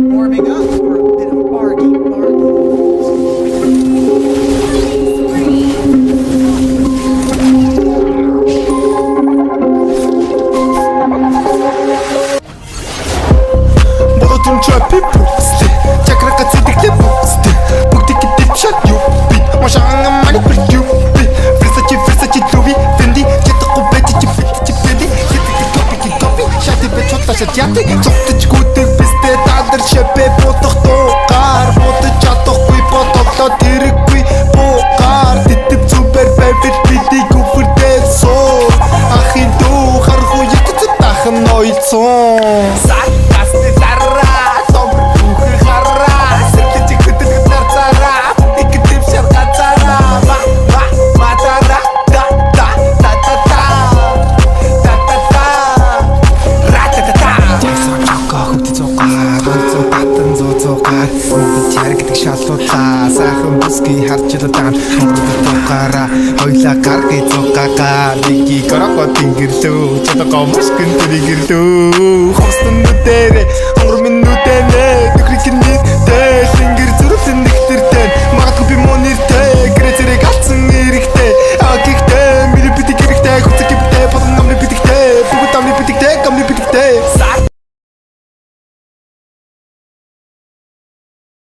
warming up for a bit of argy Бодон чапи пусти чакрака цэдэглэ пусти бүгдийг дэвшат юу би машаага мани прю би фрисачи луви тэнди чэтэхгүй бэти бэди хитэ топи шати бэчотта шатяти цогтч гүдэг бистэ тадар шэпэ бодохдоггаар бодож чадахгүй бодоглоо тэрэггүй буугаар тэтэв супер бэби биди гүфэрдээсоо ахин дүү хархуу ятц тахан нойлцсон сайхан бүсгийн харчлаа хавруудаараа хоёлаа гаргий цугаагаа нэги гороо тэнгэрлөө чадгаа мушгэн тэнгэрлөө хостон нүдэрэ хонгор минь нүдэнэ